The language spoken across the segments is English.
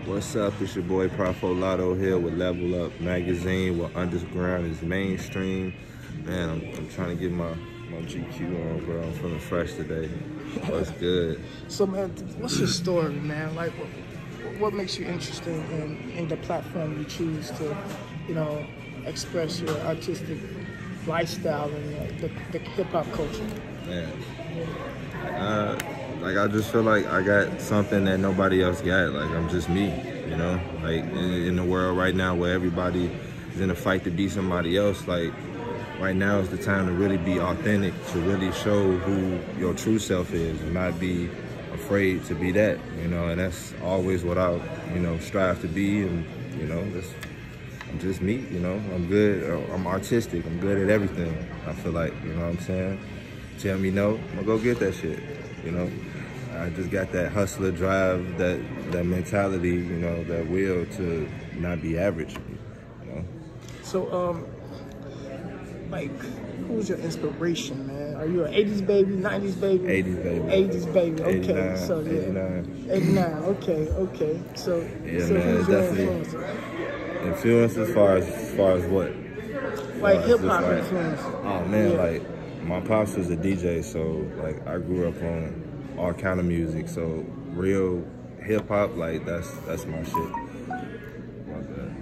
What's up? It's your boy Propho Lotto here with Level Up Magazine, where underground is mainstream. Man, I'm trying to get my GQ on, bro. I'm feeling fresh today. What's good? So, man, what's your story, man? Like, what makes you interested in the platform you choose to, express your artistic lifestyle and the hip-hop culture? Man, I just feel like I got something that nobody else got. Like, I'm just me, Like, in the world right now where everybody is in a fight to be somebody else, like, right now is the time to really be authentic, to really show who your true self is and not be afraid to be that, and that's always what I, strive to be. And, I'm just me, I'm good, I'm artistic, I'm good at everything. I feel like, you know what I'm saying? Tell me no, I'm gonna go get that shit, I just got that hustler drive, that mentality, that will to not be average, So, like, who's your inspiration, man? Are you an 80s baby, 90s baby? 80s baby. 80s baby, okay. 89, So, yeah. 89. 89, okay. So, yeah, so man, who's your definitely influence as far as what? Like hip-hop influence. Oh, man, like, my pops was a DJ, so, like, I grew up on all kind of music, so real hip-hop, like, that's my shit.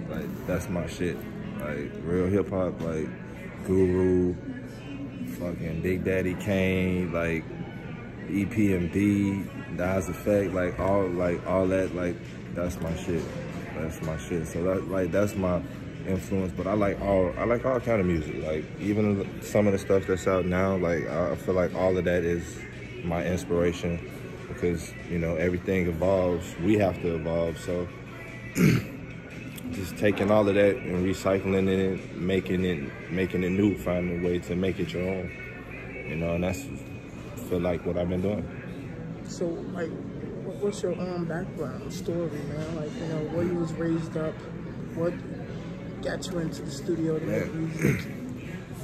Like, that's my shit. Like, real hip-hop, like, Guru, fucking Big Daddy Kane, like EPMD, Nas Effect, like all that, like that's my shit. That's my shit. So that's my influence. But I like all kind of music. Like even some of the stuff that's out now, like I feel like all of that is my inspiration because everything evolves. We have to evolve. So. Just taking all of that and recycling it, making it new, finding a way to make it your own, and that's feel like what I've been doing. So, like, what's your own background story, man? Like, where you was raised up, what got you into the studio to make music?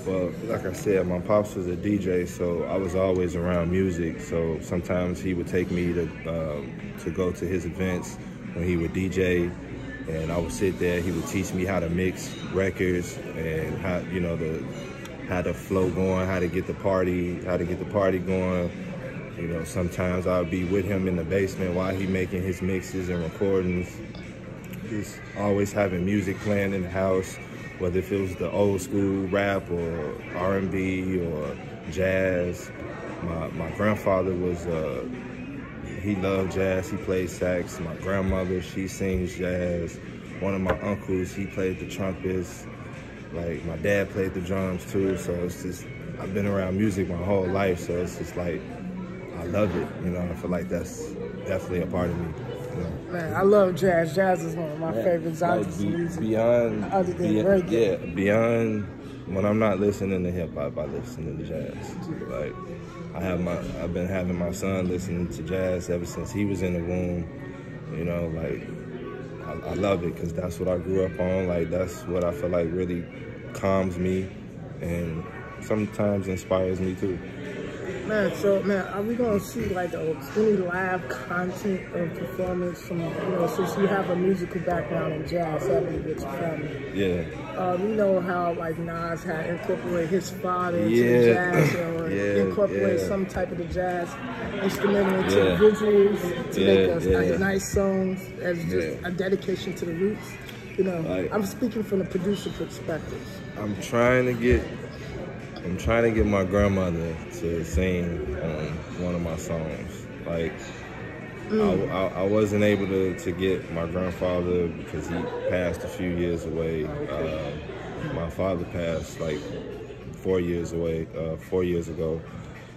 Well, like I said, my pops was a DJ, so I was always around music. So sometimes he would take me to go to his events when he would DJ. And I would sit there, he would teach me how to mix records and how, how the flow going, how to get the party going. Sometimes I would be with him in the basement while he making his mixes and recordings. Just always having music playing in the house, whether if it was the old school rap or R&B or jazz. My grandfather was, he loved jazz, he played sax. My grandmother, she sings jazz. One of my uncles, he played the trumpets. Like, my dad played the drums too, so it's just, I've been around music my whole life, so it's just like, I love it, I feel like that's definitely a part of me. Man, I love jazz. Jazz is one of my favorite genres of music. Beyond when I'm not listening to hip hop, I listen to jazz. Like, I've been having my son listening to jazz ever since he was in the womb. Like, I love it because that's what I grew up on. Like, that's what I feel like really calms me and sometimes inspires me too. Man, so, are we going to see, like, any live content of performance from, since you have a musical background in jazz, heavily with your family? Yeah. You know how, like, Nas had incorporated his father into the jazz or incorporate some type of the jazz instrumental into the visuals to make nice songs as just a dedication to the roots? Like, I'm speaking from the producer perspective. I'm trying to get my grandmother to sing on one of my songs. Like, I wasn't able to get my grandfather because he passed a few years away. My father passed like 4 years ago.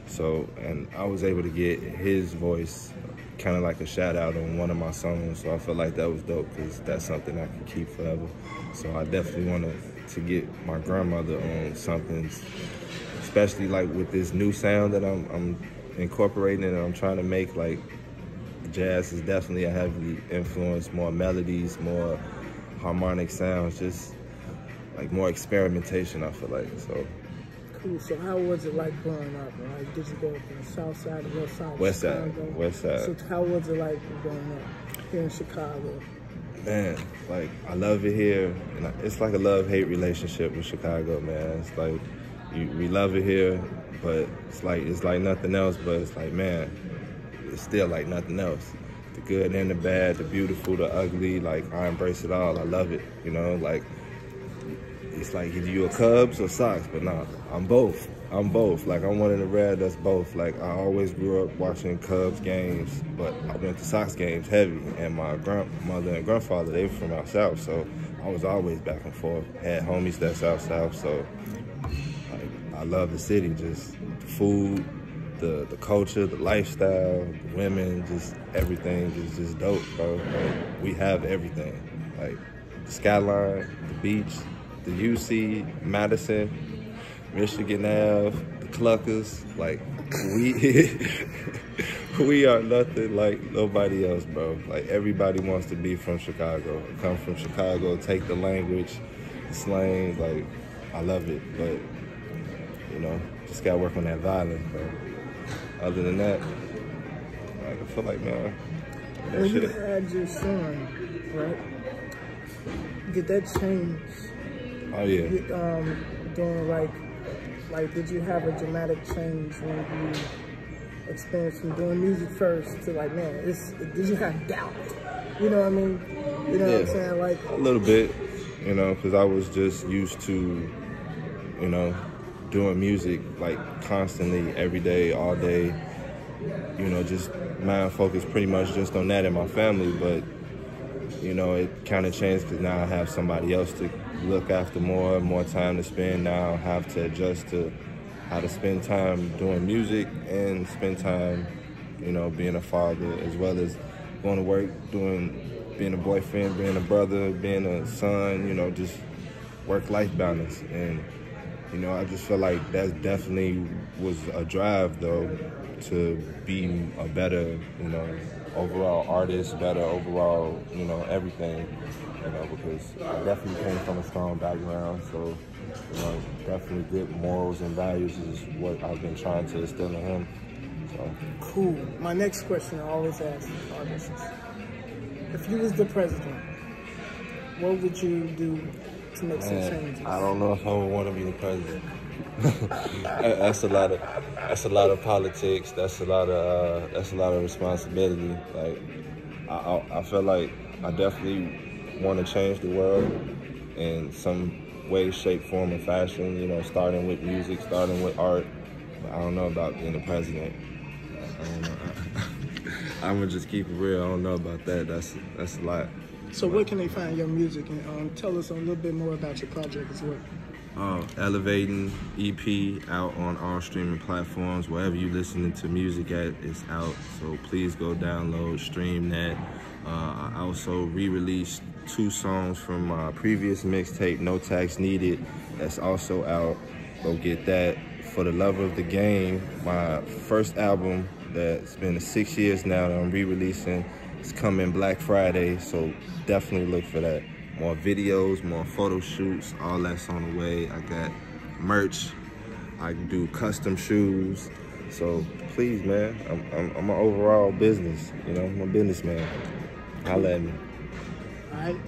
So, and I was able to get his voice kind of like a shout out on one of my songs. So I felt like that was dope because that's something I can keep forever. So I definitely want to get my grandmother on something, especially like with this new sound that I'm incorporating and I'm trying to make. Like, jazz is definitely a heavy influence, more melodies, more harmonic sounds, just like more experimentation, I feel like. So Cool. So how was it like growing up? Like, did you go from the south side to west side? West side. So how was it like growing up? here in Chicago? Man, like, I love it here, and it's like a love-hate relationship with Chicago, man. It's like, we love it here, but it's like nothing else, but it's like, man, it's still like nothing else. The good and the bad, the beautiful, the ugly, like, I embrace it all. I love it, you know, like, it's like either you a Cubs or Sox, but nah, I'm both. I'm both. Like, I'm one of the rare that's both. Like, I always grew up watching Cubs games, but I went to Sox games heavy. And my grandmother and grandfather, they were from out south, so I was always back and forth. Had homies that's out south, so like, I love the city. Just the food, the culture, the lifestyle, the women, just everything is just dope, bro. Like, we have everything. Like, the skyline, the beach, the UC, Madison, Michigan Ave, the Cluckers, like, we are nothing like nobody else, bro. Like, everybody wants to be from Chicago, come from Chicago, take the language, the slang, like, I love it, but, you know, just gotta work on that violence, bro. Other than that, like, I feel like, man, when you had your son, right, did that change? Oh, yeah. Doing like, did you have a dramatic change when you experienced from doing music first to like, man, did you have doubt? You know what I mean? You know what I'm saying? Like, a little bit, you know, because I was just used to, you know, doing music like constantly, every day, all day. You know, just mind focused pretty much just on that and my family. But, you know, it kind of changed because now I have somebody else to look after, more time to spend. Now I have to adjust to how to spend time doing music and spend time, you know, being a father, as well as going to work, being a boyfriend, being a brother, being a son, you know, just work-life balance. And, you know, I just feel like that definitely was a drive, though, to be a better, you know, overall artist, better overall, you know, everything, you know, because I definitely came from a strong background, so, you know, definitely good morals and values is what I've been trying to instill in him. So. Cool. My next question I always ask artists, if you was the president, what would you do to make some changes? I don't know if I would want to be the president. That's a lot of politics. That's a lot of responsibility. Like, I feel like I definitely want to change the world in some way, shape, form, or fashion. You know, starting with music, starting with art. But I don't know about being the president. I don't know. I'm gonna just keep it real. I don't know about that. That's a lot. So where can they find your music? And tell us a little bit more about your project as well. Elevating EP out on all streaming platforms. Wherever you listening to music at, it's out. So please go download, stream that. I also re-released 2 songs from my previous mixtape, No Tax Needed. That's also out. Go get that. For the Love of the Game, my first album that's been 6 years now that I'm re-releasing. It's coming Black Friday, so definitely look for that. More videos, more photo shoots, all that's on the way. I got merch. I do custom shoes. So please, man, I'm an overall business. You know, I'm a businessman. Holla at me. All right.